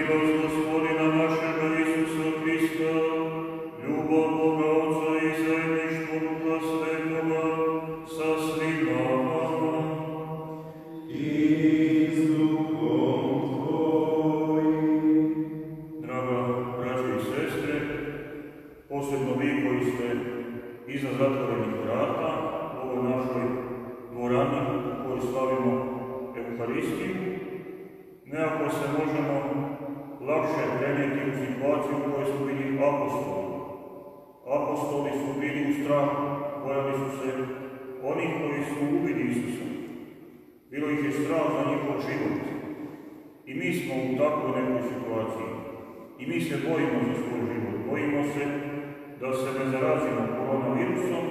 milost Gospodina našega Isusa Hrista, ljubav Boga Otca i zajedništvo Duha Svetoga sa svima vama. I s Duhom Tvojim. Draga braćo i sestre, posebno vi koji ste iza zatvorenih vrata u ovoj našoj dvorani u kojoj slavimo Euharistiju, nekako se možemo lakše prenijeti u situaciju u kojoj su bili apostoli. Apostoli su bili u strahu, bojali su se onih koji su ubili Isusa. Bilo ih je strah za njihov život. I mi smo u takvoj nekoj situaciji. I mi se bojimo za svoj život. Bojimo se da se ne zarazimo koronavirusom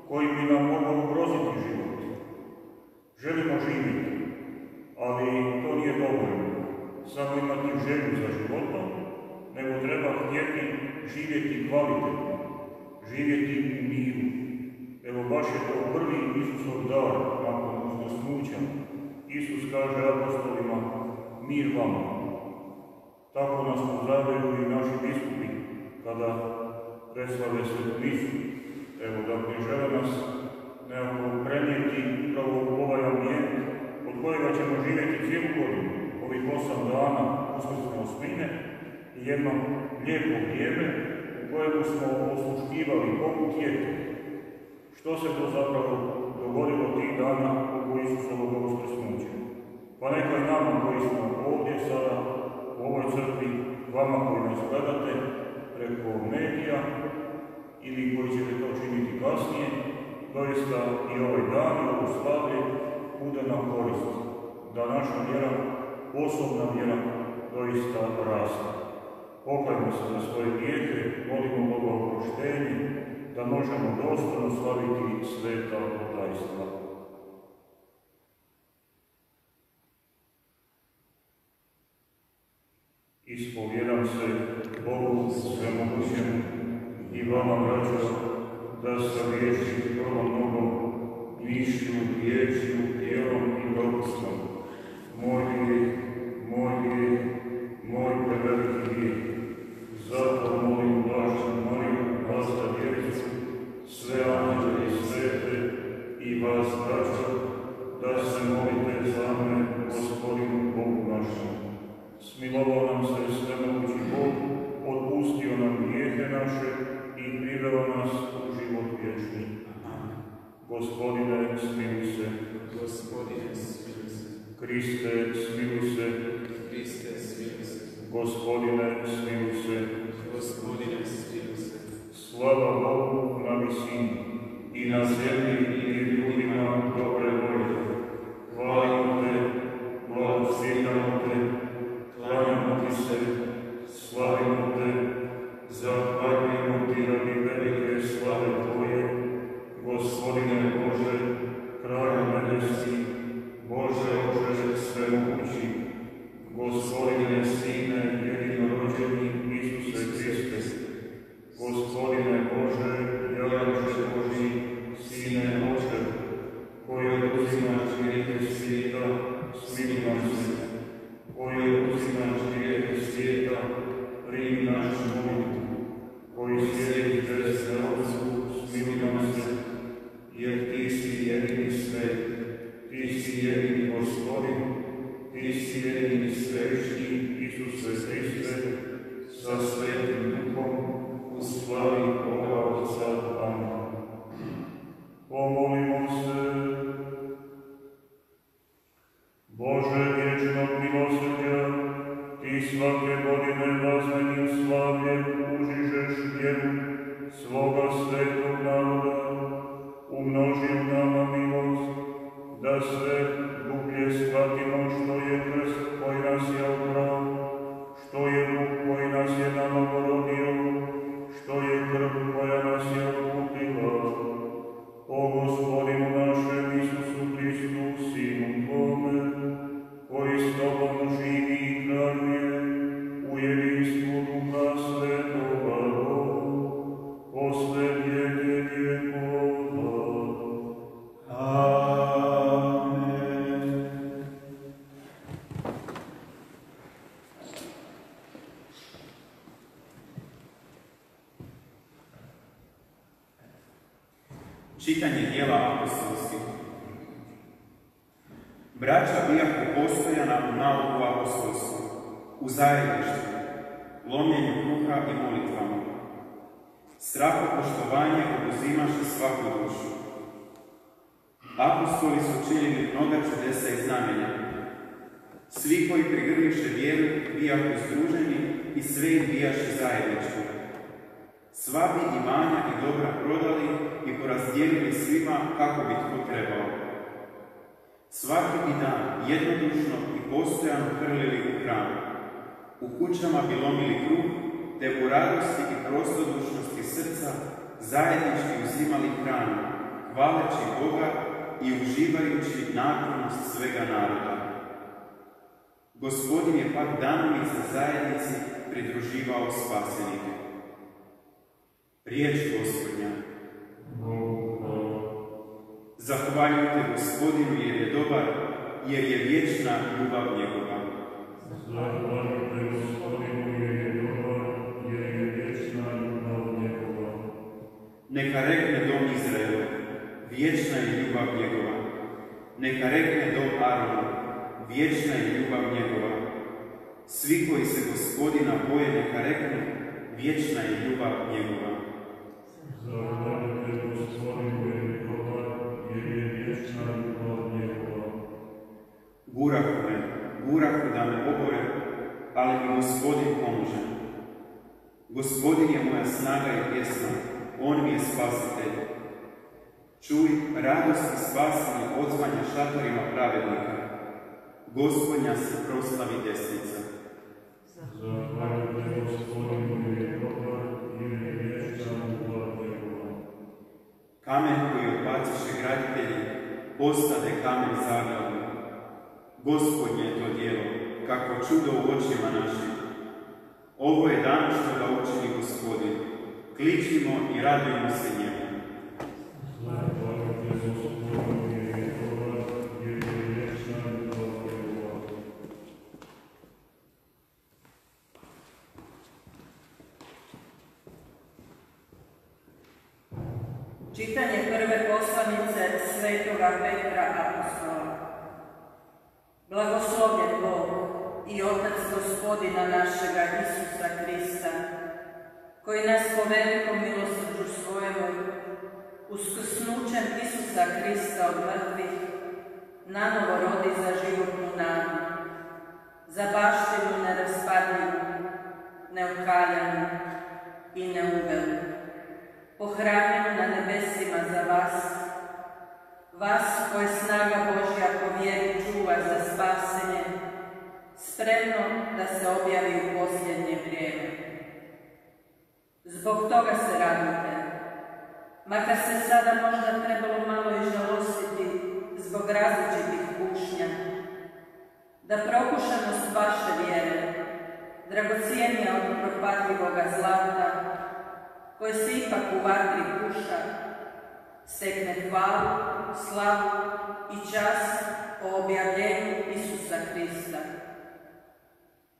koji bi nam mogao ugroziti život. Želimo živjeti, ali to nije dovoljno. Samo imati želju za životom, nego treba htjeti živjeti kvalitetno, živjeti u miru. Evo baš je to prvi Isusov dar nakon uskrsnuća. Isus kaže apostolima, mir vama. Tako nas pozdravljaju i naši biskupi kada preslave svetu misu. Evo, dakle, žele nas nekako prenijeti upravo u ovaj ambijent od kojega ćemo živjeti cijelu godinu, ovih 8 dana uskrsne osmine i jedno lijepo vrijeme u kojemu smo osluškivali Bogu tijelu. Što se to zapravo dogodilo tih dana oko Isusovog uskrsnuća? Pa neka i nama koji smo ovdje sada u ovoj crkvi, vama koji nas gledate preko medija ili koji ćete to činiti kasnije, doista i ovaj dan i ovo slavlje bude nam korist, da naša vjera, osobna vjera, doista raste. Pokajmo se za svoje grijehe, molimo Boga o oproštenju, da možemo dostojno slaviti sveta tajstva. Ispovjedam se Bogu svemogućemu i vama, braćo, da sam riječi vrlo mnogo, mišlju, riječju, djelom i propustom. Moj preveliki grijeh. Zato molim blaženu Mariju, vas za djevicu, sve anđele i svete i vas, braćo, da se molite za mene, Gospodinu Bogu našem. Smilovao nam se svemogući Bog, otpustio nam grijehe naše i priveo nas u život vječni. Gospodine, smiluj se. Gospodine, smiluj se. Kriste, smiluj se. Kriste, smiluj se. Gospodine, smiluj se. Gospodine, smiluj se. Slava Bogu na visini i na zemlji i ljudima dobre volje. Hvalimo te, blagoslavljamo te, klanjamo ti se, slavimo te, zahvaljujemo ti radi velike slave tvoje, Gospodine Bože, Kralju nebesni, Bože oče svemogući, Gospodine Sine jedinorođeni Isuse Hriste, Gospodine Bože, jaroče Božji, Sine Oče, koji oduzimaš grijehe svijeta, smiluj nam se, koji oduzimaš grijehe svijeta, primi našu molitvu, koji sjediš desne Otcu, smiluj nam se, jer ti si jedini svet, ti si jedini Gospodin, ti si jedini svevišnji Isuse Hriste, sa svetim Duhom, u slavi Boga Otca. Amen. Pomolimo se. Bože vječnog milosrđa, ti svake godine razmenim slavljem užižeš vjeru svoga svetog naroda, umnoži u nama milost, da sve dublje shvatimo što je krst koji nas je oprao, što je Bog koji nas je namogorodio, što je krv koja nas je okupila. O Gospodinu našem Isusu Hristu, Sinu Tvome, koji s Tobom živi i kraljuje u jedinstvu Duha Svetoga, posle vijeke vjekova. Amen. Čitanje dijela apostolskih. Braća bijahu postojana u nauku apostolsku, u zajedništvu, lomljenju kruha i molitvama. Strahopoštovanje oduzimaše svaku dušu. Apostoli su činili mnoga čudesa i znamenja. Svi koji prigrliše vjeru bijahu združeni i sve im bijaše zajedničko. Sva bi imanja i dobra prodali i porazdijelili svima kako bi tko trebao. Svaki bi dan jednodušno i postojano hrlili u hram. U kućama bi lomili kruh, te u radosti i prostodušnosti srca zajednički uzimali hranu, hvaleći Boga i uživajući naklonost svega naroda. Gospodin je pak danovice zajednici pridruživao spasenike. Riječ Gospodnja. Zahvaljujte Gospodinu jer je dobar, jer je vječna ljubav njegova. Zahvaljujte Gospodinu jer je dobar, jer je vječna ljubav njegova. Neka rekne dom Izraela, vječna je ljubav njegova. Neka rekne dom Arona, vječna je ljubav njegova. Svi koji se Gospodina boje neka reknu, vječna je ljubav njegova. Zahvaljujte Gospodinu jer je dobar, jer je vječna ljubav njegova. Gurahu da me obore, ali mi Gospodin pomože. Gospodin je moja snaga i pjesma, on mi je spasitelj. Čuj, radost i spasenje odzvanja šatorima pravednika. Gospodnja se proslavi desnica. Zahvaljujte Gospodinu jer je dobar, jer je vječna ljubav njegova. Kamen koji odbaciše graditelji, postade kamen zaglavni. Gospodnje je to djelo, kako čudo u očima našim. Ovo je dan što ga učini Gospodin. Kličimo i radujmo se njemu. Zahvaljujte Gospodinu jer je dobar, jer je vječna ljubav njegova. Čitanje prve poslanice svetoga Petra apostola. Blagoslovljen Bog i Otac Gospodina našega Isusa Krista, koji nas po velikom milosrđu svojemu, uskrsnućem Isusa Krista od mrtvih, nanovo rodi za životnu nadu, za baštinu neraspadljivu, neokaljanu i neuvelu, pohranjenu na nebesima za vas koje snaga Božja po vjeri čuva za spasenje, spremno da se objavi u posljednje vrijeme. Zbog toga se radite, makar se sada možda trebalo malo i žalostiti zbog različitih kušnja, da prokušanost vaše vjere, dragocijenija od propadljivoga zlata, koje se ipak u vatri kuša, stekne hvalu, slavu i čast o objavljenju Isusa Krista.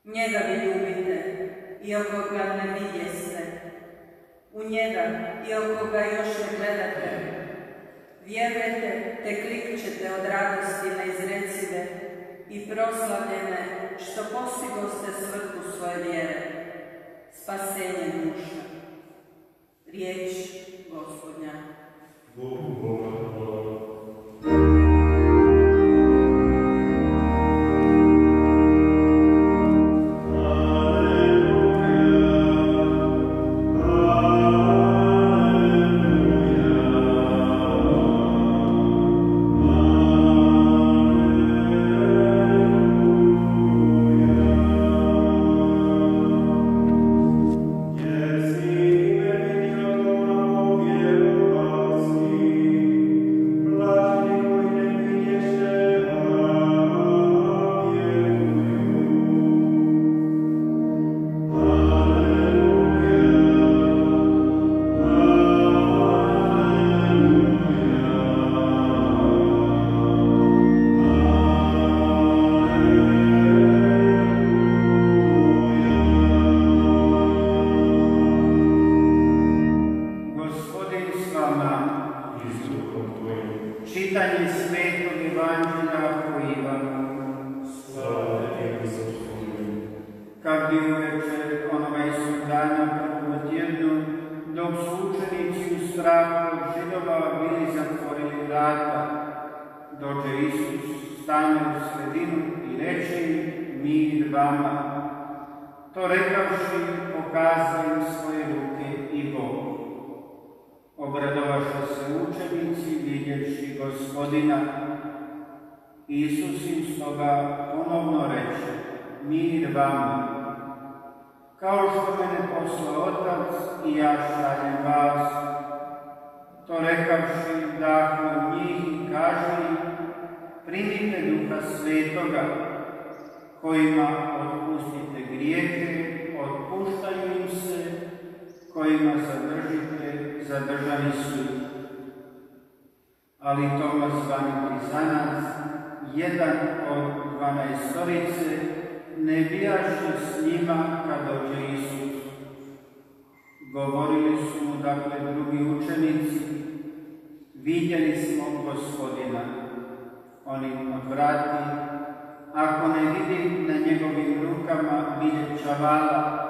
Njega vi ljubite, iako ga ne vidjeste. U njega, iako ga još ne gledate. Vjerujete, te klikćete od radosti neizrecive i proslavljene što postigoste svrhu svoje vjere, spasenje duša. Riječ Gospodnja. Bogu Boga hvala. Yes, veče onoga istog dana prvog tjednu, dok su učenici u strahu od Židova bili zatvorili vrata, dođe Isus, stane u sredinu i reče im: mir vama. To rekavši, pokazao im svoje ruke i bok. Obradovaše se učenici vidjevši Gospodina. Isus im stoga ponovno reče: mir vama. Kao što mene poslao Otac, i ja šaljem vas. To rekavši, dahnu njih i kaže im: primite Duha Svetoga, kojima otpustite grijehe, otpuštaju im se, kojima zadržite, zadržani su. Ali Toma zvani Blizanac, jedan od 12-torice, ne bijaše s njima kad dođe Isus. Govorili su mu dakle drugi učenici: vidjeli smo Gospodina. On im odvrati: ako ne vidim na njegovim rukama biljeг čavala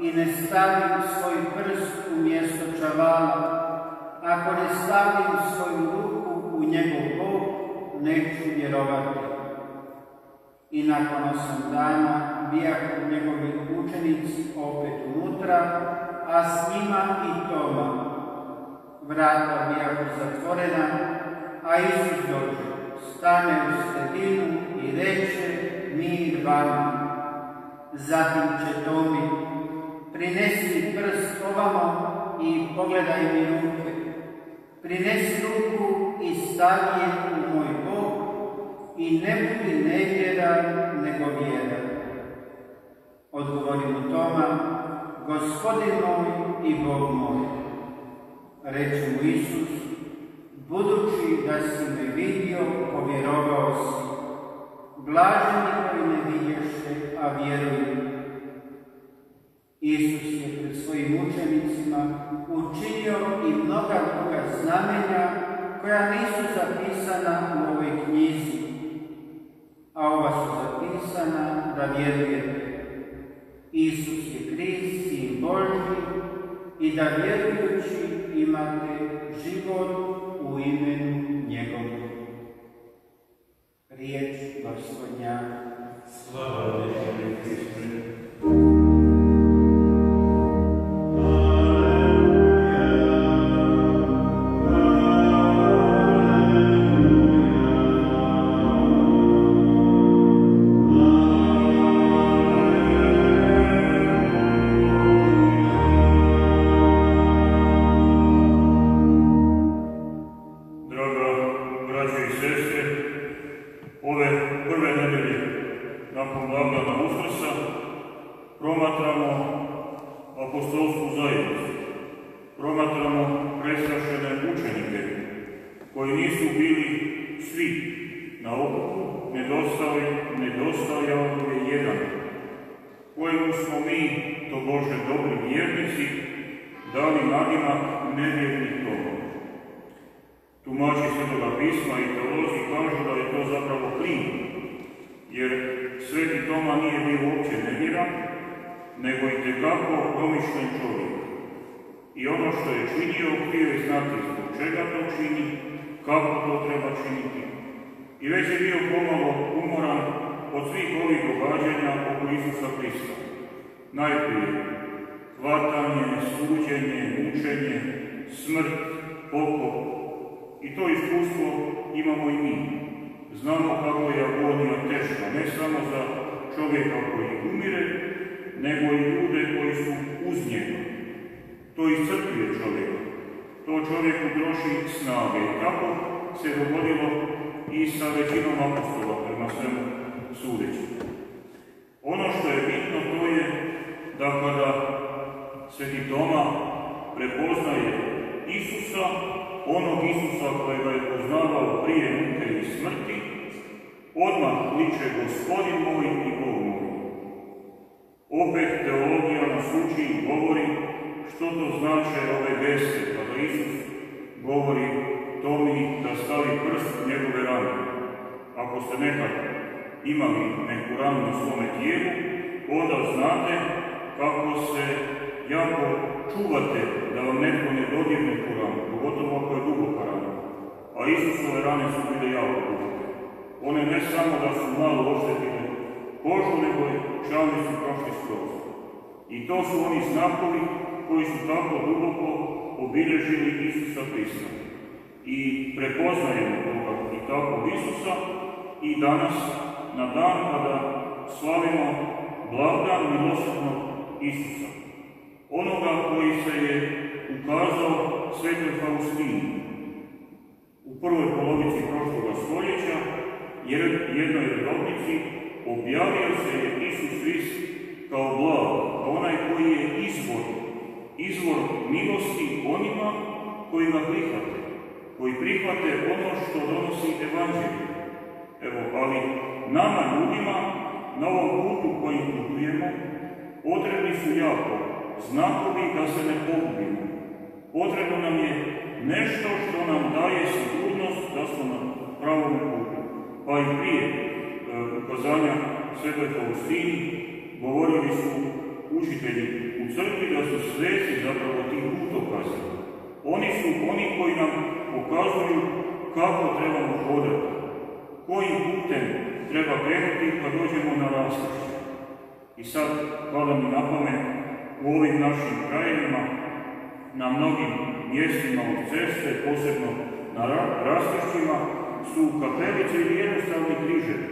i ne stavim svoj prst u mjesto čavala, ako ne stavim svoju ruku u njegov bok, neću vjerovati. I nakon 8 dana bijahu njegovi učenici opet unutra, a s njima i Toma. Vrata bijahu zatvorena, a Isus dođe, stane u sredinu i reče: mir vama. Zatim će Tomi: prinesi prst ovamo i pogledaj mi ruke. Prinesi ruku i stavi je u moj bok i ne budi nevjeran, nego vjeran. Odgovori mu Toma: Gospodin moj i Bog moj. Reče mu Isus: budući da si me vidio, povjerovao si. Blaženi koji ne vidješe, a vjeruju. Isus je pred svojim učenicima učinio i mnoga druga znamenja koja nisu zapisana u ovoj knjizi, a ova su zapisana da vjerujete. Isus je Krist, Sin Božji, i da vjerujući imate život u imenu njegovu. Riječ Gospodnja. Slava Tebi, Kriste. Promatramo apostolsku zajednicu, promatramo prestrašene učenike, koji nisu bili svi na okupu, nedostajao je jedan, kojemu smo mi, to Bože dobri vjernici, dali nadimak nevjernih Toma. Tumači Svetoga pisma i teolozi kažu da je to zapravo krivo, jer Sveti Toma nije bio uopće nevjeran, nego i tekako promišljen čovjek. I ono što je činio, htio je znati zbog čega to čini, kako to treba činiti. I već je bio pomalo umoran od svih ovih događanja oko Isusa Krista. Najprije hvatanje, suđenje, mučenje, smrt, pokop. I to iskustvo imamo i mi. Znamo kako je agonija teška, ne samo za čovjeka koji umire, nego i ljude koji su uz njega. To iscrpljuje čovjeka. To čovjeku troši snage. I tako se dogodilo i sa većinom apostola, prema svemu sudeći. Ono što je bitno to je da kada Sveti Toma prepoznaje Isusa, onog Isusa kojega je poznavao prije muke i smrti, odmah kliče Gospodin moj i Bog moj. Opet teologija nas uči i govori što to znače ove geste, kada Isus govori Tomi da stavi prst u njegove rane. Ako ste nekad imali neku ranu na svome tijelu, onda znate jako čuvate da vam netko ne dodirne tu ranu, pogotovo ako je duboka rana. A Isusove rane su bile jako duboke. One ne samo da su malo oštetile kožu, nego i čavni su prošli skroz. I to su oni znakovi koji su tako duboko obilježili Isusa Krista. I prepoznajemo toga i takvog Isusa i danas, na dan kada slavimo blagdan milosrdnog Isusa. Onoga koji se je ukazao svetoj Faustini u prvoj polovici prošloga stoljeća, jednoj redovnici objavio se je Isus Krist kao blag, kao onaj koji je izvor milosti onima koji ga prihvate, koji prihvate ono što donosi evanđelje. Evo, ali nama ljudima, na ovom putu kojim putujemo, potrebni su jako znakovi da se ne pogubimo. Potrebno nam je nešto što nam daje sigurnost da smo na pravom putu. Pa i prije ukazanja svetoj Faustini govorili su učitelji u crkvi da su sveci zapravo ti putokazi. Oni su oni koji nam pokazuju kako trebamo hodati, kojim putem treba krenuti kad dođemo na raskršće. I sad, pada mi na pamet, u ovim našim krajevima, na mnogim mjestima od ceste, posebno na raskršćima, su kapelice ili jednostavni križevi.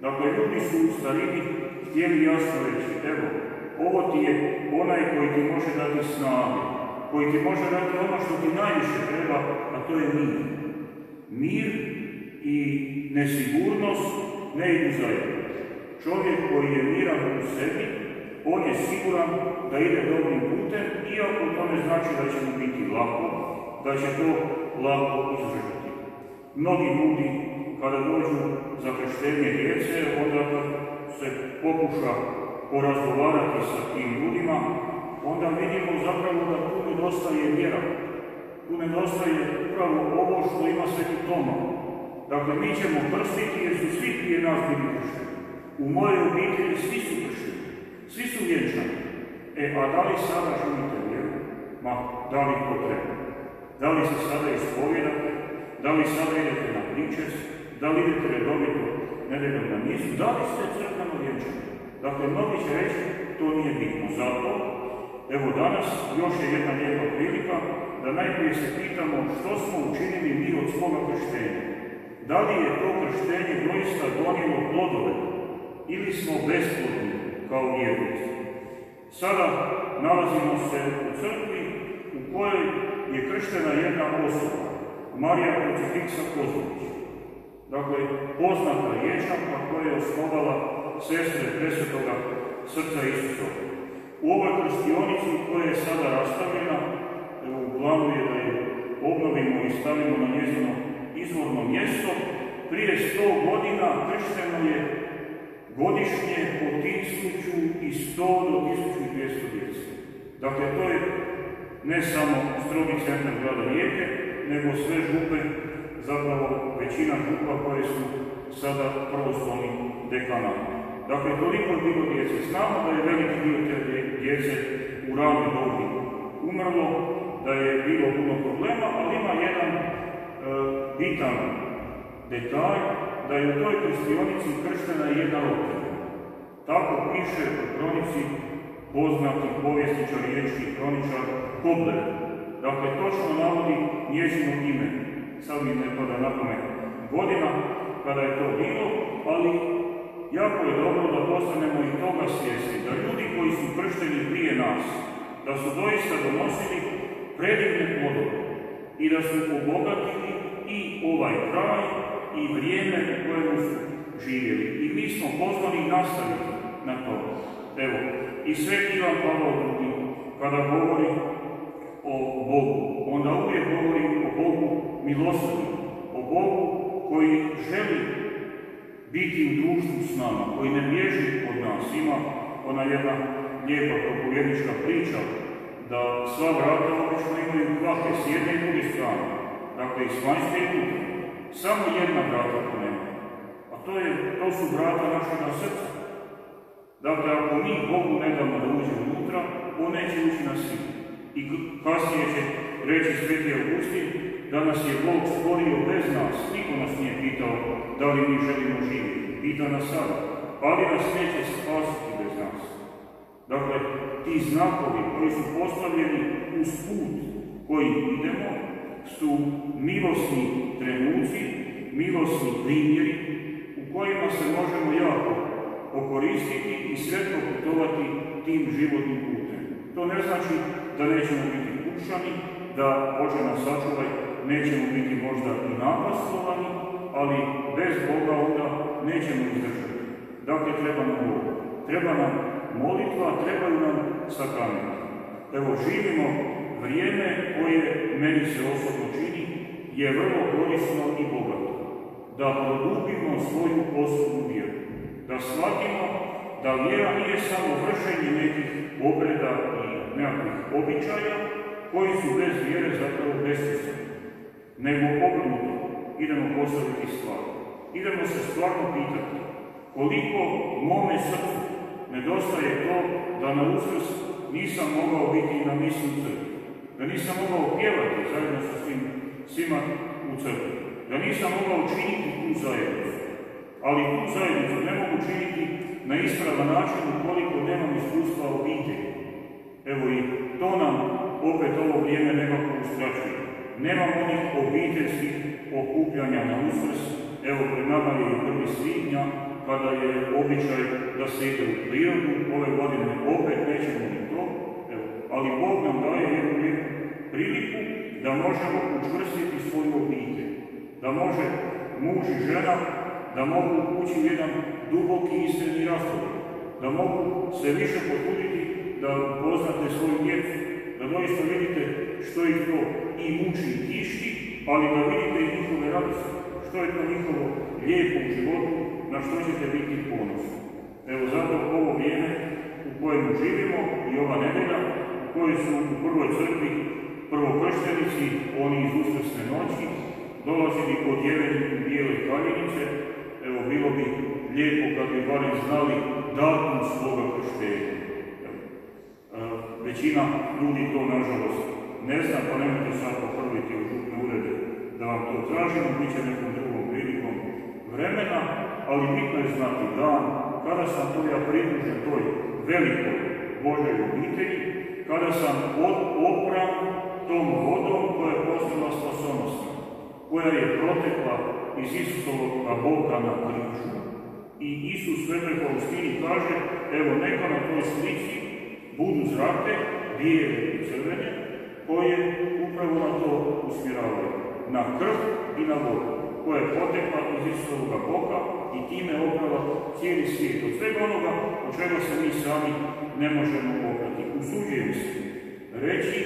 Dakle, ljudi su u starini htjeli jasno reći, evo, ovo ti je onaj koji ti može dati snage, koji ti može dati ono što ti najviše treba, a to je mir. Mir i nesigurnost ne idu zajedno. Čovjek koji je miran u sebi, on je siguran da ide dobrim putem, iako to ne znači da će mu biti lako, da će to lako izdržati. Mnogi ljudi, kada dođu za krštenje djece, onda se pokuša porazgovarati sa tim ljudima, onda vidimo zapravo da tu nedostaje vjera. Tu nedostaje upravo ovo što ima Sveti Toma. Dakle, mi ćemo krstiti jer su svi prije nas bili kršteni. U mojoj obitelji svi su kršteni, svi su vjenčani. A da li sada živite vjeru? Ma, da li to treba? Da li se sada ispovijedate? Da li sada idete na pričest? Da li idete redovito nedeljom na misu? Da li ste crkveno vjenčani? Dakle, mnogi će reći, to nije bitno. Zato, evo danas, još je jedna lijepa prilika da najprije se pitamo što smo učinili mi od svoga krštenja. Da li je to krštenje doista donijelo plodove ili smo besplodni kao vjernici? Sada nalazimo se u crkvi u kojoj je krštena jedna osoba, Marija Krucifiksa Kozlović. Dakle, poznata riječanka koja je osnovala sestre Presvetoga srca Isusa. U ovoj krstionici koja je sada rastavljena, u planu je da je obnovimo i stavimo na njezino izvorno mjesto, prije 100 godina kršteno je godišnje po 1100 do 1200 djece. Dakle, to je ne samo strogi centar grada Rijeke, nego sve župe, zapravo većina župa koje su sada pravoslavni dekanati. Dakle, toliko je bilo djece. Znamo da je veliki dio te djece u ranoj dobi umrlo, da je bilo puno problema, ali ima jedan bitan detalj, da je u toj krstionici krštena jedna rokinja. Tako piše u kronici poznati povjesničar, riječki kroničar Kobler. Dakle, točno navodi njezino ime. Sad mi ne pada na pamet godina kada je to bilo, ali jako je dobro da postanemo i toga svjesni, da ljudi koji su kršteni prije nas, da su doista donosili predivne plodove i da su obogatili i ovaj kraj i vrijeme u kojemu su živjeli. I mi smo pozvani nastaviti na to. Evo, i Sveti Ivan Pavao II, kada govori o Bogu, onda uvijek govori o Bogu milosrdnom, o Bogu koji želi biti u društvu s nama, koji ne bježi od nas. Ima ona jedna lijepa propovjednička priča, da sva vrata obično imaju kvake s jedne i druge strane, dakle i s vanjske i unutra. Samo jedna vrata to nema, a to su vrata našega srca. Dakle, ako mi Bogu ne damo da uđe unutra, on neće ući na silu. I kasnije će reći Sveti Augustin da nas je Bog stvorio bez nas. Niko nas nije pitao da li mi želimo živjeti. Pita nas sada, ali nas neće spasiti bez nas. Dakle, ti znakovi koji su postavljeni uz put koji idemo su milosni trenuci, milosni primjeri u kojima se možemo jako okoristiti i sretno putovati tim životnim putem. To ne znači da nećemo biti kušani, da Bože nas sačuvaj, nećemo biti možda i napastovani, ali bez Boga onda nećemo izdržati. Dakle, treba nam Bog, treba nam molitva, trebaju nam sakramenti. Evo, živimo vrijeme koje meni se osobno čini je vrlo korisno i bogato. Da produbimo svoju osobnu vjeru. Da shvatimo da vjera nije samo vršenje nekih obreda i nekakvih običaja koji su bez vjere zapravo besmisleni. Nego obrnuto idemo postaviti stvar. Idemo se stvarno pitati koliko mome srcu nedostaje to da na Uskrs nisam mogao biti na misi u crkvi. Da nisam mogao pjevati zajedno sa svima u crkvi. Da nisam mogao činiti tu zajednicu. Ali tu zajednicu ne mogu činiti na ispravan način ukoliko nemam iskustva obitelji. Evo i to nam opet ovo vrijeme nekako uskraćuje. Nemam onih obiteljskih okupljanja na Uskrs. Evo, pred nama je i 1. svibnja, kada je običaj da se ide u prirodu. Ove godine opet nećemo ni to. Evo, ali Bog nam daje jednu priliku da možemo učvrstiti svoju obitelj. Da može muž i žena, da mogu ući u jedan duboki iskreni razgovor. Da mogu se više potruditi da upoznate svoju djecu. Da doista vidite što ih to i muči i tišti, ali da vidite i njihove radosti. Što je to njihovo lijepo u životu, na što ćete biti ponosni. Evo zato ovo vrijeme u kojem živimo i ova nedelja u kojoj su u prvoj crkvi prvokrštenici, oni iz Uskrsne noći, dolazili odjeveni u bijele kaljinice. Evo, bilo bi lijepo kad bi barem znali datum svoga krštenja. Većina ljudi to, nažalost, ne zna, pa nemojte sad pohrliti u župne urede da vam to tražimo, bit će nekom drugom prilikom vremena, ali bitno je znati dan kada sam to ja pridružen toj velikoj Božoj obitelji, kada sam opran tom vodom koja je postala spasonosna, koja je protekla iz Isusovog boka na križu. I Isus Svetoj Faustini kaže, evo neka na toj slici budu zrake, bijele i crvene, koje upravo na to usmjeravaju. Na krv i na vodu, koja je potekla iz Isusovog boka i time oprala cijeli svijet. Od svega onoga od čega se mi sami ne možemo oprati. Usuđujem se reći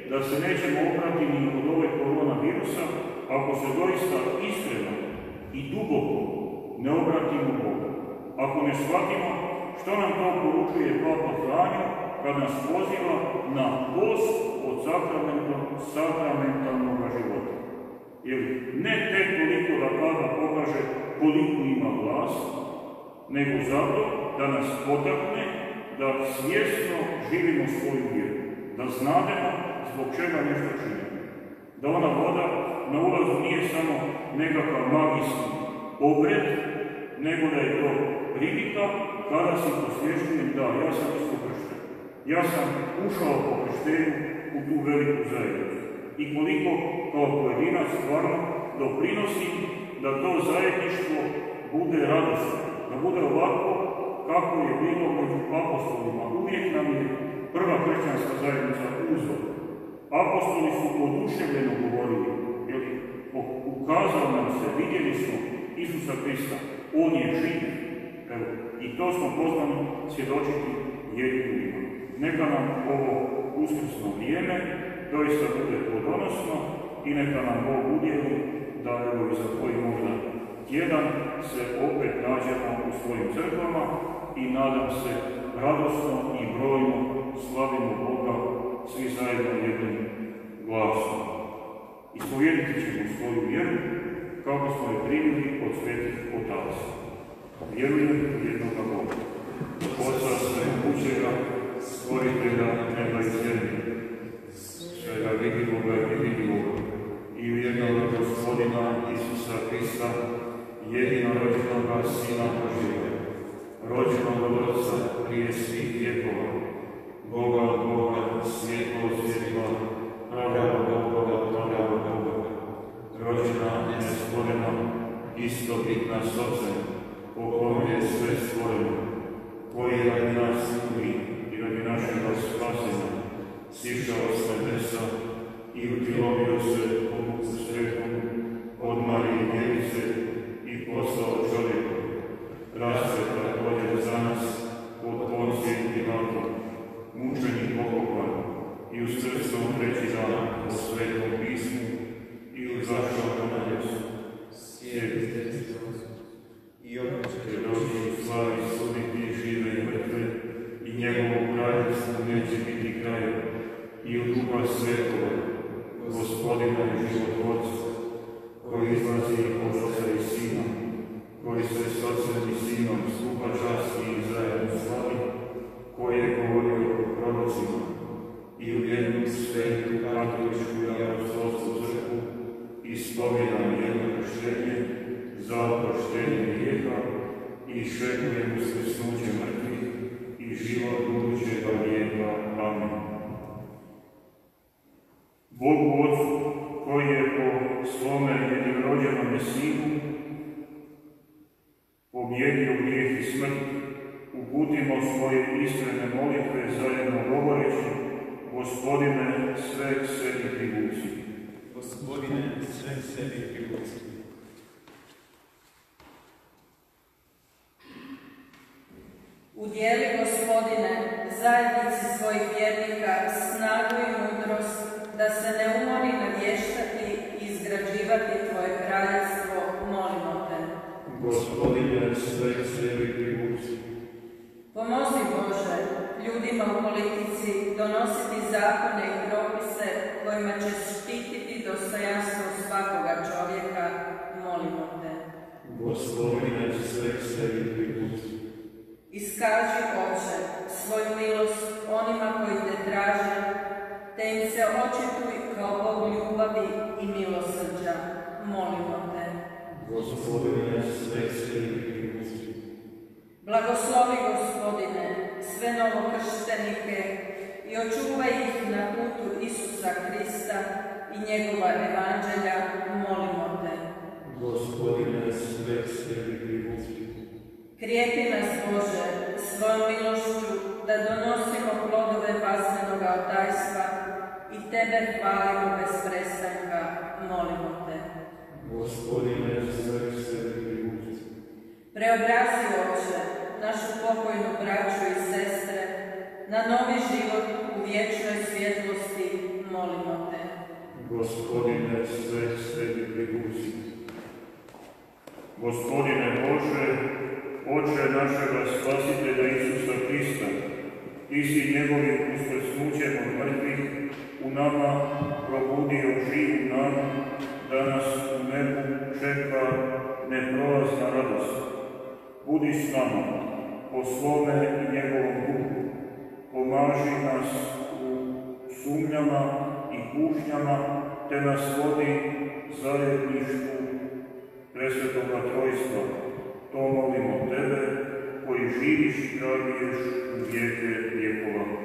da se nećemo oprati ni od ove koronavirusa ako se doista iskreno i duboko ne obratimo Bogu. Ako ne shvatimo što nam to poručuje Papa Franjo kad nas poziva na post od sakramentalnog života. Jer ne tek toliko da Papa pokaže koliko ima vlast, nego zato da nas potakne da svjesno živimo svoju vjeru, da znademo zbog čega nešto činimo. Da ona voda na ulazu nije samo nekakav magijski obred, nego da je to prilika kada si posvješćujem da ja sam isto kršten. Ja sam ušao po krštenju u tu veliku zajednicu. I koliko kao pojedinac stvarno doprinosim da to zajedništvo bude radosno, da bude ovako kako je bilo među apostolima. Uvijek nam je prva kršćanska zajednica uzor. Apostoli su oduševljeno govorili, jer ukazao nam se, vidjeli smo Isusa Krista, on je živ. Evo, i to smo pozvani svjedočiti jedni drugima. Neka nam ovo uskrsno vrijeme doista bude plodonosno i neka nam Bog udjeli da evo i za koji možda tjedan se opet nađemo u svojim crkvama i nadam se radosno i brojno slavimo Boga svi zajedno jednim glasom. Ispovjediti ćemo svoju vjeru kako smo je primili od svetih otaca. Vjerujem u jednoga Boga, Otca svemogućega, stvoritelja neba i Boga, svjetlo svjetla, pravoga Boga, rođena, nestvorena, istopitna s Otcem, po kom je sve stvoreno, koji radi nas umri i radi našega spasenja, sišao s nebesa i utjelovio se po muku svetom od Marije Djevice i postao čovjekom, rasveta također za nas pod Poncijem Pilatom, mučen i pokopan i uskrstao treći dan po Svetom pismu i uzašao na nebesu. Sjedi i opet će doći u slavi suditi žive i mrtve i njegovu kraljevstvu neće biti kraja i u Duha Svetova, Gospodina i životvorca, koji izlazi od Oca i Sina, koji se s Ocem i Sinom skupa časti i zajedno slavi, koji je govorio o prorocima i u jednu svetu katoličku i apostolsku crkvu ispovjedam jedno krštenje za oproštenje grijeha i šekujem uskrsnuće mrtvih i život budućega vijeka. Amen. Bogu Otcu, koji je po svome jedinorođenome Sinu pobjedio grijeh i smrt, uputimo svoje iskrene molitve zajedno govoreći: Gospodine, sve sebi privuci. Gospodine, sve sebi privuci. Udjeli, Gospodine, zajednici svojih vjernika snagu i mudrost, da se ne umori navještati i izgrađivati Tvoje kraljevstvo, molimo Te. Gospodine, sve sebi privuci. Pomozi, Bože, ljudima u politici donositi zakone i propise kojima će štititi dostojanstvo svakoga čovjeka, molimo Te. Gospodine, sve sebi privuci. Iskaži, Oče, svoju milost onima koji Te traže, te im se očituj kao Bog ljubavi i milosrđa, molimo Te. Gospodine, sve sebi privuci. Blagoslovi, Gospodine, sve novokrštenike i očuvaj ih na putu Isusa Krista i njegova evanđelja, molimo Te. Gospodine, sve sebi privuci. Krijepi nas, Bože, svojom milošću da donosimo plodove pasmenoga otajstva i Tebe hvalimo bez prestanka, molimo Te. Gospodine, sve sebi privuci. Preobrazi, Oče, našu pokojnu braću i sestre na novi život u vječnoj svjetlosti, molimo Te. Gospodine, sve sebi privuci. Gospodine Bože, Oče našega Spasitelja Isusa Krista, Ti si njegovim uskrsnućem od mrtvih u nama probudio živu nadu, da nas u nebu čeka neprolazna radost. Budi s nama, po svome i njegovom duhu, pomaži nas u sumnjama i kušnjama, te nas vodi zajedništvu presvetoga Trojstva. To molimo Tebe, koji živiš i kraljuješ u vijeke vjekova.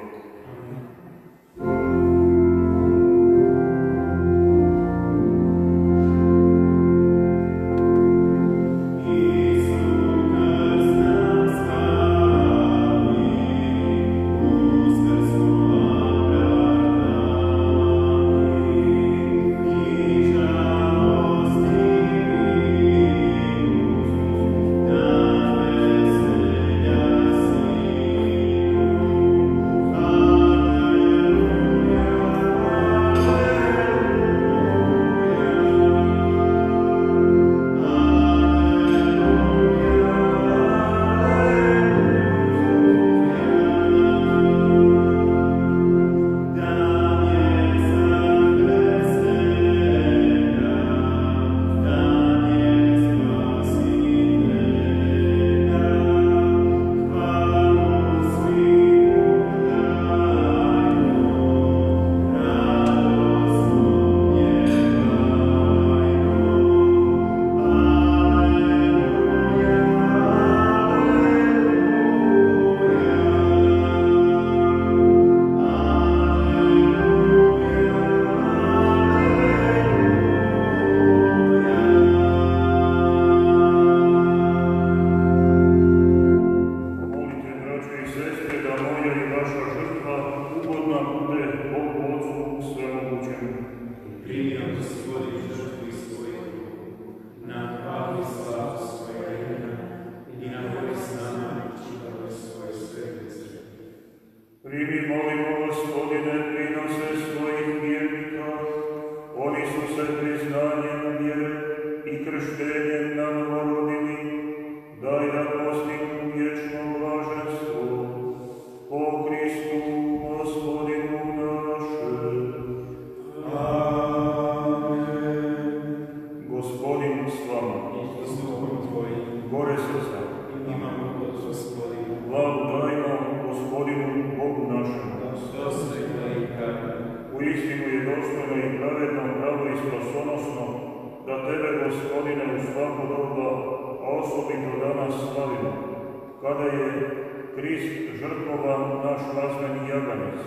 Gospodine, prinose svojih vjernika, oni su se priznanjem vjere i krštenjem na novo rodili, daj da postignu vječno blaženstvo. Po Kristu, Gospodinu našem. Amen. Gospodin s vama, I s duhom Tvojim, gore srca, imamo od Gospodina, glavu dajmo Gospodinu Bogu našemu. dostojno i pravedno. Uistinu je dostojno i pravedno, pravo i spasonosno, da Tebe, Gospodine, u svako doba, a osobito danas slavimo, kada je Krist žrtvovan naš razmeni jaganjac.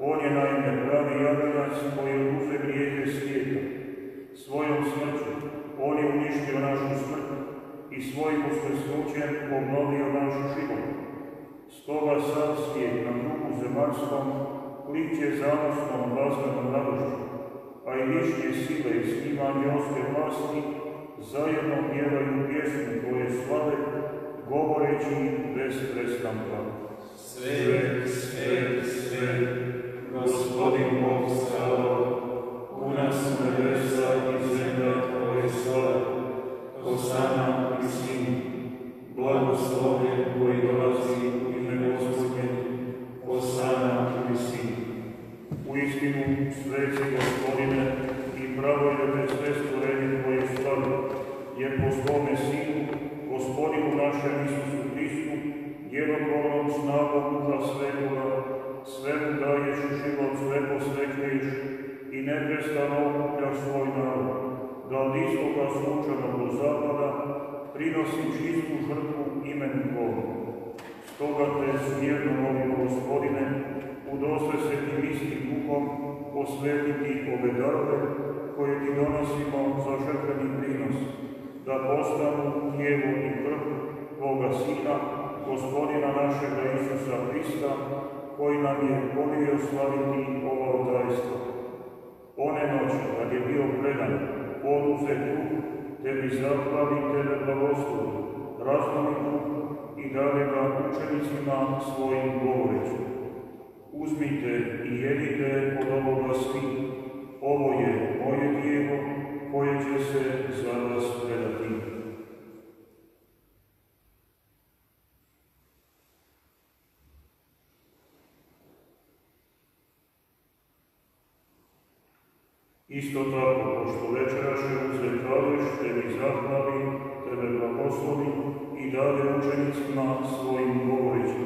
On je naime pravi jaganjac koji oduze grijehe svijeta. Svojom smrću on je uništio našu smrt i svojim uskrsnućem obnovio naš život. Stoga sav svijet na krugu zemaljskom kliče zanosnom glazbenom radošću, a i višnje sile i s njima anđelske vlasti zajedno pjevaju pjesmu koje slave, govoreći bez prestanka. Svet, svet, svet, Gospodin Bog slava, puna su nebesa i zemlja Tvoje slave, Hosana u visini, blagoslovljen koji dolazi u ime Gospodnje, Hosana u visini. Uistinu, sveci Gospodine, i pravo je da te sve stvorenje Tvoje slavi, jer po svome Sinu, Gospodinu našem Isusu Hristu, djelotvornom snagom Duha Svetoga, svemu daješ život, sve posvećuješ i neprestano okupljaš svoj narod, da od istoka sunčanog do zapada prinosi čistu žrtvu imenu Tvoju. Stoga te smjerno molimo, Gospodine, udostojte se tim istim duhom posvetiti ove darove koje ti donosimo za žrtveni prinos, da postanu tijelo i krv Tvoga Sina, Gospodina našega Isusa Hrista, koji nam je povjerio slaviti ovo tajstvo. One noći, kad je bio predan, oduzet kruh, Tebi zahvali, Tebe blagoslovi, razlomi kruh i dali ga učenicima svojim govoreći. Uzmite i jedite od ovoga svi, ovo je moje tijelo koje će se za vas predati. Isto tako, pošto večeraše uzvekališ, Tebi zahvali, Tebe blagoslovi i dade učenicima svojim govoreći.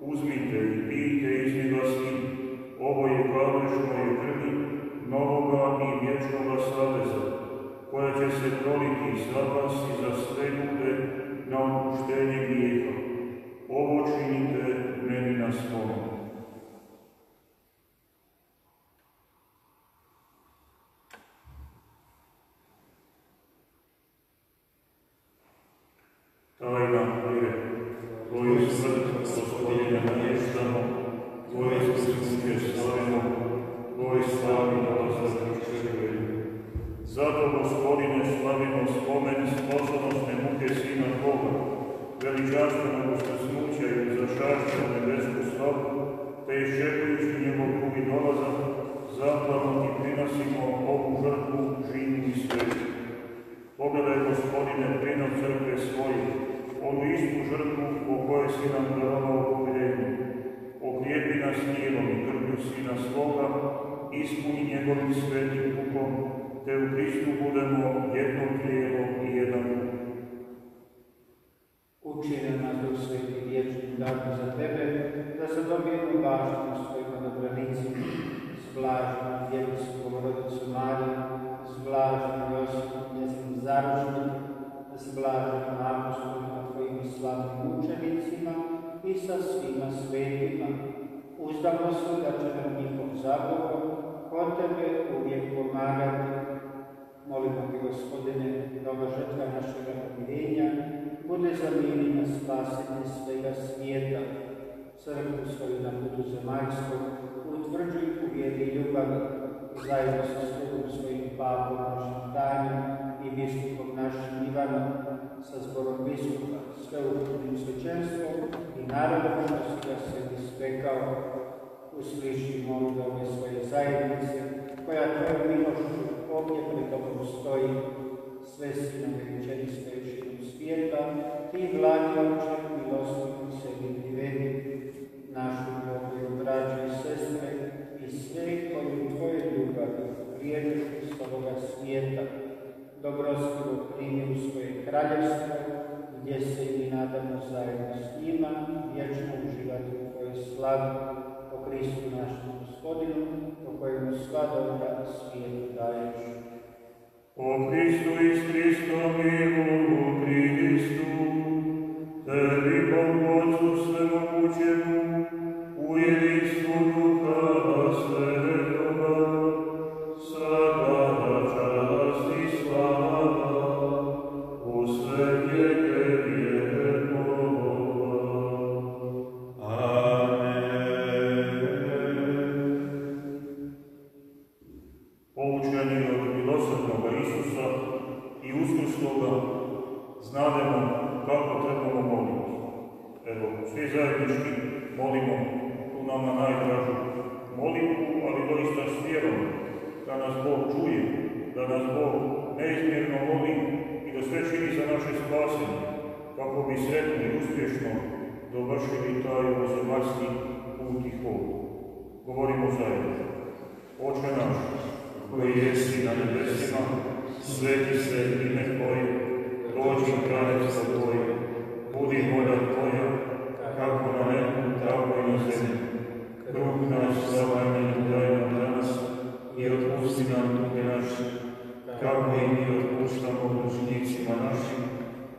Uzmite i pijte iz njega svi, ovo je kalež moje krvi, novoga i vječnoga saveza, koja će se proliti za vas i za sve ljude na oproštenje grijeha. Ovo činite meni na spomenu. Tajna vjere, Tvoju smrt, Gospodine, namještamo, Tvoje uskrsnuće slavimo, Tvoj slavni dolazak iščekujemo. Zato, Gospodine, slavimo spomen sposobnosne muke Sina Tvoga, veličanstvenog uskrsnuća i zašašća u nebesku slavu, te iščekujući njegov drugi dolazak, zahvalno Ti prinosimo ovu žrtvu živu i svetu. Pogledaj, Gospodine, prinos crkve svoje, onu istu žrtvu po kojoj si nam darovao povjerenje. Okrijepi nas tijelom i krvlju Sina svoga, ispuni njegovim svetim duhom, te u Kristu budemo jedno tijelo i jedan duh. Učini nas Duh Sveti vječnim darom za Tebe, da zadobijemo važno svojima dobranicima, s blaženom Djevicu Bogorodicu Mariju, s blaženom Josipom njezinim zaručnikom, s blaženim apostolima Tvojim slavnim učenicima i sa svima svetima. Uzdamo se da će nam njihov zagovor kod Tebe uvijek pomagati. Molimo Te, Gospodine, da ova žrtva našega pomirenja bude za mir i na spasenje svega svijeta. Crkvu svoju na putu zemaljskog utvrđuj u vjeri i ljubavi, zajedno sa Svetog svojim papom našim Tanjom i biskupom našim Ivanom, sa zborom biskupa, sveukupnim svećenstvom i narodom što si ga sebi spekao, usliši zajednice, koja tvojom milošću ovdje pred tobom stoji, sve sinove i kćeri svećinu svijeta, ti blagi Oče, milostivno se privedi našu ljubav, braću i sestre, i sve koji u tvojoj ljubavi prijateljstvu s ovoga svijeta dobrostivo primi u svoje kraljevstvo, gdje se i mi nadamo zajedno s njima vječno uživati u tvojoj slavi, po Kristu našem Gospodinu, po kojemu sva dobra svijetu daješ. O Kristu i s Hristom i u Kristu, tebi Bogu svemogućemu, u jedinstvu Duha Svetoga, sada čast i slava, u sve vijeke vjekova. Poučeni od milosrdnoga Isusa i uskrsloga, znademo kako trebamo moliti. Evo, svi zajednički molimo tu nama najdražu molitvu, ali doista s vjerom, da nas Bog čuje, da nas Bog neizmjerno voli i da sve čini za naše spasenje, kako bi sretno i uspješno dovršili taj ovozemaljski put i hod. Govorimo zajedno. Oče naš, koji jesi na nebesima, sveti se ime Tvoje, dođi kraljevstvo Tvoje, budi volja Tvoja, kako na nebu, tako i na zemlji. Kruh naš svakodnevni daj nam danas i otpusti nam duge naše, kako i mi otpuštamo dužnicima našim,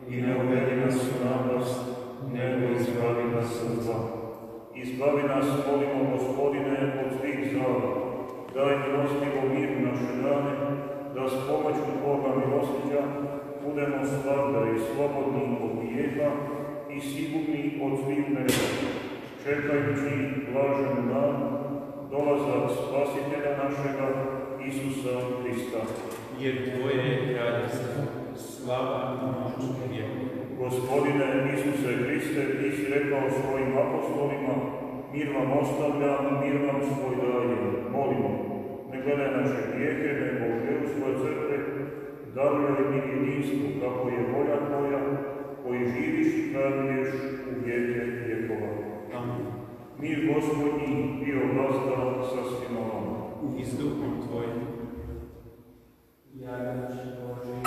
i ne uvedi nas u napast, nego izbavi nas od zla. Izbavi nas, molimo Gospodine, od svih zala. Daj milostivo mir naše dane, da s pomoću Tvoga milostivlja budemo slavda i slobodni od grijeha i sigurni od svih nereda, čekajući blažen dan, dolazak Spasitelja našega, Isusa Hrista. Jer Tvoje je kraljevstvo, slava i moć i vjekova. Gospodine Isuse Hriste, Ti si rekao svojim apostolima, mir vam ostavljam, mir vam svoj dajem. Molimo, ne gledaj naše grijehe, nego u vjeru svoje crkve, daruj mi jedinstvo, kako je volja Tvoja, koji živiš i kraljuješ u vijeke vjekova. Amen. Mir Gospodnji bio vazda sa svima vama. I s Duhom Tvojim, Jaganče Boži,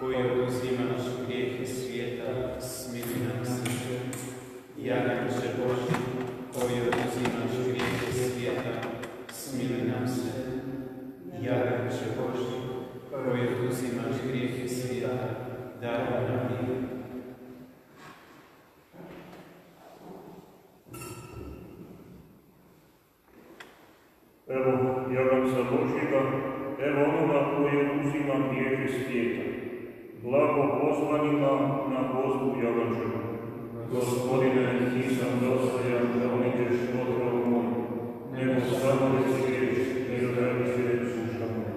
koji oduzimaš grijehe svijeta, smili nam se. Jaganče Boži, koji oduzimaš grijehe svijeta, smili nam se. Jaganče Boži, koji oduzimaš grijehe svijeta, daruj nam mir. Evo jaganca Božjega, evo onoga koji oduzima grijehe svijeta. Blago pozvanima na gozbu jagančevu. Gospodine, nisam dostojan da uđeš u otrov moj, nego samo reci riječ, jer da će sluša moja.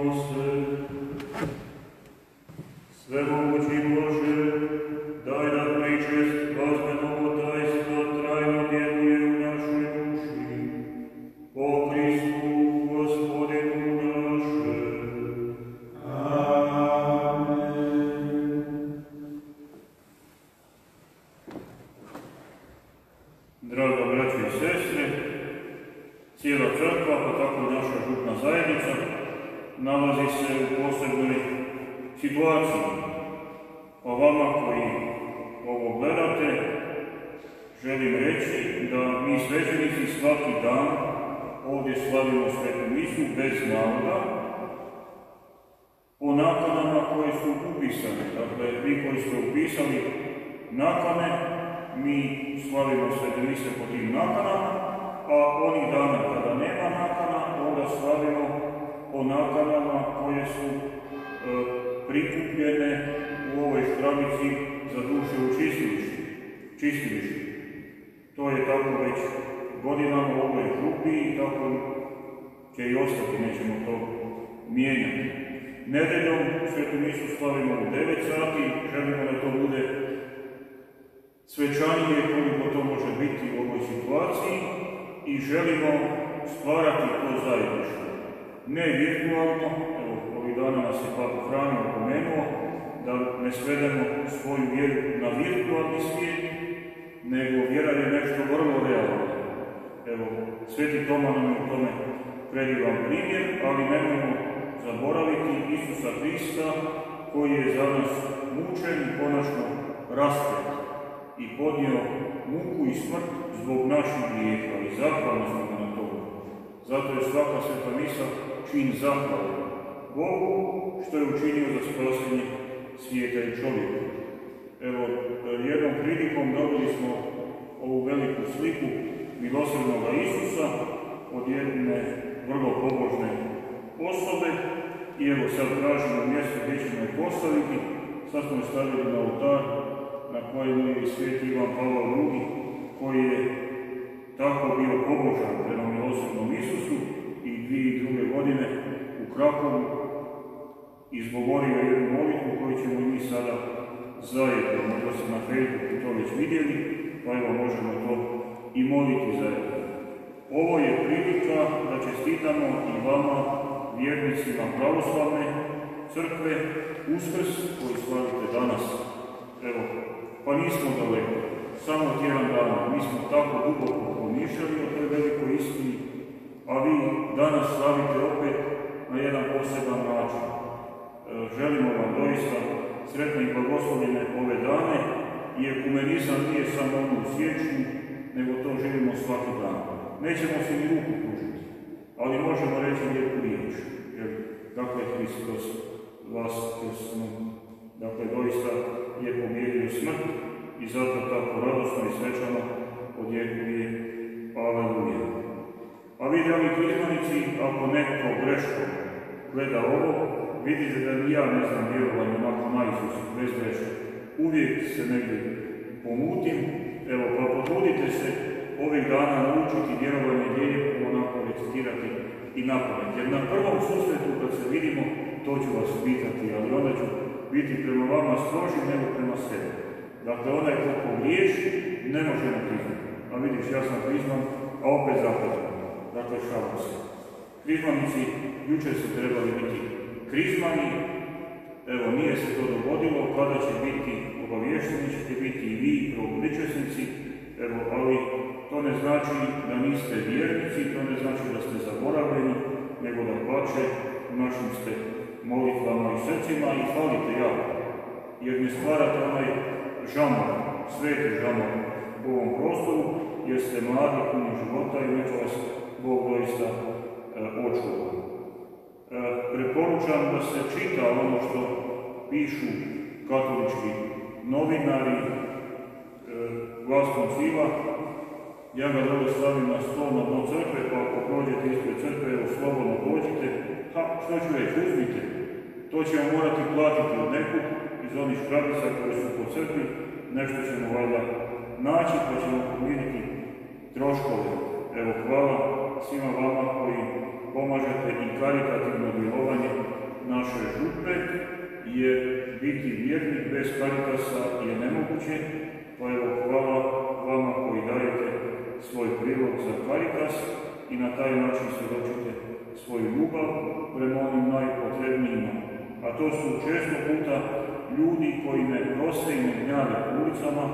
molimo se. Svemogući Bože, daj da pričest glazbenog tajstva trajno djeluje u našoj duši. Po Kristu, Gospodinu našem. Amen. Draga braćo i sestre, cijela crkva, pa tako i naša župna zajednica, nalazi se u posebnoj situaciji. O vama koji ovo gledate, želim reći da mi svećenici svaki dan ovdje slavimo svetu misu bez navoda, po nakanama koje su upisane. Dakle, vi koji ste upisali nakane, mi slavimo svete mise po tim nakanama, a onih dana kada nema nakana, onda slavimo po nakanama koje su prikupljene u ovoj škrabici za duše u čistilištu. To je tako već godinama u ovoj grupi i tako će i ostati, nećemo to mijenjati. Nedeljom svetu misu slavimo u 9 sati, želimo da to bude svečanije koliko to može biti u ovoj situaciji i želimo stvarati to zajedništvo. Ne virtualno, evo ovih dana nas je Papa Franjo opomenuo da ne svedemo svoju vjeru na virtualni svijet, nego vjera je nešto vrlo realno. Evo, Sveti Toma nam je u tome predivan primjer, ali nemojmo zaboraviti Isusa Hrista koji je za nas mučen i konačno raspet i podnio muku i smrt zbog naših grijeha i zahvalni smo na toga. Zato je svaka sveta misa čin zahvale Bogu što je učinio za spasenje svijeta i čovjeka. Evo, jednom prilikom dobili smo ovu veliku sliku milosrdnog Isusa od jedne vrlo pobožne osobe i evo sad tražimo mjesto gdje ćemo je postaviti. Sad smo je stavili na oltar na kojem je sveti Ivan Pavao II, koji je tako bio pobožan prema milosrdnom Isusu i 2002. godine u Krakovu izgovorio jednu molitvu koju ćemo i mi sada zajedno, možda ste na Facebooku to već vidjeli, pa evo možemo to i moliti zajedno. Ovo je prilika da čestitamo i vama, vjernicima pravoslavne crkve, Uskrs koji slavite danas. Evo, pa nismo daleko, samo tjedan dana, mi smo tako duboko pomišljali o toj velikoj istini, a vi danas slavite opet na jedan poseban način. Želimo vam doista sretne i blagoslovljene ove dane i ekumenizam nije samo ono u siječnju, nego to živimo svaki dan. Nećemo se ni ruku pružiti, ali možemo reći lijepu riječ, jer dakle Hristos vas dakle doista je pobijedio smrt i zato tako radosno i svečano odjekuje Aleluja. A vi, dragi krizmanici, ako neko greško gleda ovo, vidite da ni ja ne znam vjerovanje nakon na Isusu, bez greške. Uvijek se negdje pomutim, evo pa potrudite se ovih dana naučiti vjerovanje lijepo onako recitirati i napamet. Jer na prvom susretu kad se vidimo, to ću vas pitati, ali onda ću biti prema vama stroži nego prema sebi. Dakle, onaj ko pogriješi, ne može na priznati. A vidiš, ja sam priznan, a opet zapadam. Dakle, šalim se. Krizmanici, jučer su trebali biti krizmani, evo, nije se to dogodilo, kada će biti obavješteni, ćete biti i vi, prvoličesnici, evo, ali to ne znači da niste vjernici, to ne znači da ste zaboravljeni, nego da plače u našim ste molitvama i srcima i hvalite jako, jer ne stvarate onaj žamor, sveti žamor u ovom prostoru, jer ste mladi, puni života i neka vas Bog doista očuva. Preporučam da se čita ono što pišu katolički novinari, Glas Koncila. Ja ga dole stavim na stol na dno crkve, pa ako prođete ispred crkve, evo slobodno dođite. Što ću reći, uzmite. To ćemo morati platiti od nekud iz onih škrabica koje su po crkvi. Nešto ćemo valjda naći, pa ćemo pomiriti troškove. Evo, hvala svima vama koji pomažete i karitativno djelovanje naše župe, jer biti vjernik bez karitasa je nemoguće, pa evo hvala vama koji dajete svoj prilog za karitas i na taj način svjedočite svoju ljubav prema onim najpotrebnijima. A to su često puta ljudi koji ne prose i ne gnjave ulicama,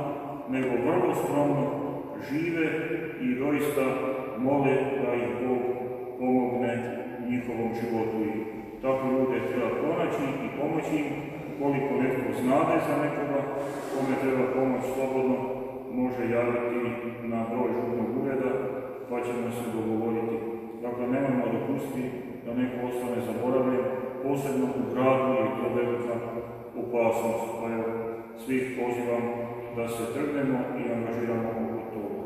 nego vrlo skromno žive i doista mole da ih Bog pomogne u njihovom životu. I tako ljude treba pronaći i pomoći im. Koliko netko znade za nekoga, kome treba pomoć, slobodno može javiti na broj župnog ureda, pa ćemo se dogovoriti. Dakle, nemojmo dopustiti da neko ostane zaboravljen, posebno u gradu je to velika opasnost. Pa evo, svih pozivam da se trgnemo i angažiramo oko toga.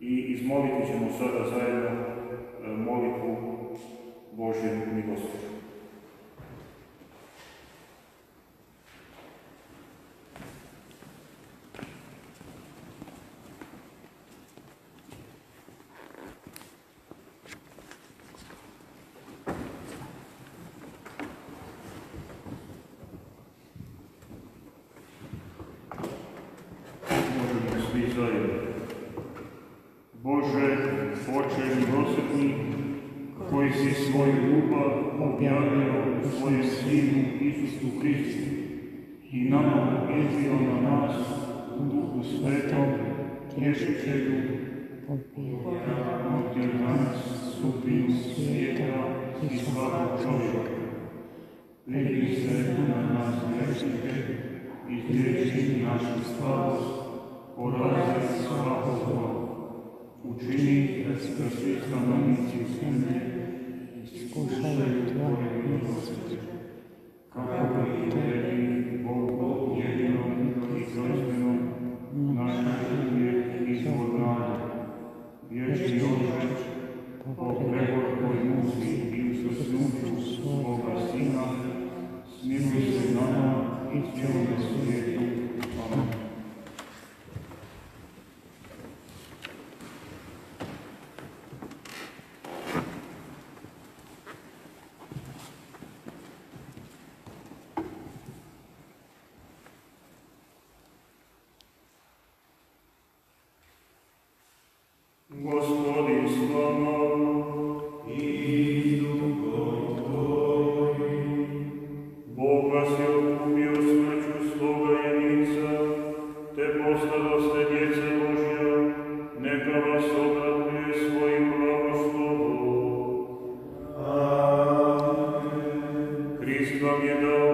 I izmoliti ćemo sada zajedno molitvu Božje milosti. Bože, Oče milosrdni, koji si svoju ljubav objavio u svojem Sinu Isusu Hristu i nama izvio na nas u Duhu Svetom, tješitelju, povjeravamo ti nas, sudbinu svijeta i svakog čovjeka. Vidi se na nas grešnike, izliječi našu slabost, porazi svako zlo. Učini da svi stanovnici zemlje iskušaju tvoje milosti, kako bi tebi, Bogu jedinom i trojstvenom, našli uvijek izvor nade. Vječni Oče, po pregorkoj muci i usrsnuću svoga Sina, smiluj se nama i cijelom svijetu. Amen. Gospodin s vama i duhom tvojim. Bog vas je okupio smrću svoga jedinca, te postadoste djece Božja, neka vas obraduje svojim blagoslovom. Amen. Krist vam je dao